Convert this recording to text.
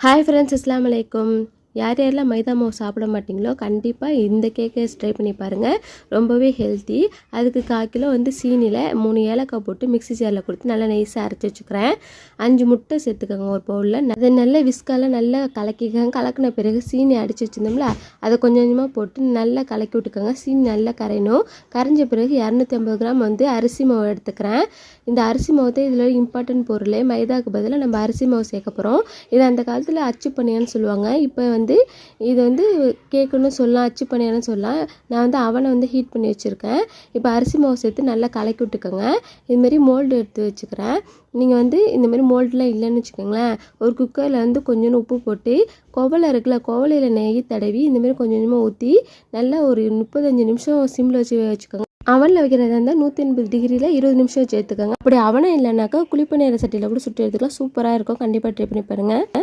Hi friends, அஸ்ஸலாமு அலைக்கும். யார் யாரெல்லாம் மைதா மாவு சாப்பிட மாட்டிங்களோ கண்டிப்பாக இந்த கேக்கை ட்ரை பண்ணி பாருங்கள். ரொம்பவே ஹெல்த்தி. அதுக்கு 1/4 கிலோ சீனியில் 3 ஏலக்காய் போட்டு மிக்ஸி ஜாரில் கொடுத்து நல்லா நைஸாக அரைச்சி வச்சுக்கிறேன். 5 முட்டை சேர்த்துக்கோங்க ஒரு பவுலில். அதை நல்லா விஸ்கால நல்லா கலக்கிக்கோங்க. கலக்கின பிறகு சீனி அடித்து வச்சுருந்தோம்ல அதை கொஞ்சம் கொஞ்சமாக போட்டு நல்லா கலக்கி விட்டுக்கோங்க. சீனி நல்லா கரையணும். கரைஞ்ச பிறகு 250 கிராம் அரிசி மாவு எடுத்துக்கிறேன். இந்த அரிசி மாவு தான் இதில் இம்பார்ட்டன்ட் பொருள். மைதாவுக்கு பதிலாக நம்ம அரிசி மாவு சேர்க்க போகிறோம். இது அந்த காலத்தில் அச்சு பணியான்னு சொல்லுவாங்க. இப்போ இது கேக்குன்னு சொல்லலாம், அச்சு பணியான்னு சொல்லலாம். நான் அவனை ஹீட் பண்ணி வச்சுருக்கேன். இப்போ அரிசி மாவு சேர்த்து நல்லா கலக்கி விட்டுக்கோங்க. இதுமாரி மோல்டு எடுத்து வச்சுக்கிறேன். நீங்கள் இந்தமாரி மோல்டெலாம் இல்லைன்னு வச்சுக்கோங்களேன், ஒரு குக்கரில் கொஞ்சோண்டு உப்பு போட்டு குவளை இருக்குல்ல, குவளையில் நெய் தடவி இந்தமாரி கொஞ்சம் கொஞ்சமாக ஊற்றி நல்லா ஒரு 35 நிமிஷம் சிம்மில் வச்சுக்கோங்க. அவனில் வைக்கிறதா இருந்தால் 180 டிகிரியில் 20 நிமிஷம் வச்சு எடுத்துக்கோங்க. அப்படி அவனும் இல்லைனாக்கா குழிப்பணியார சட்டியில் கூட சுட்டு எடுத்துக்கலாம். சூப்பராக இருக்கும். கண்டிப்பாக ட்ரை பண்ணி பாருங்கள்.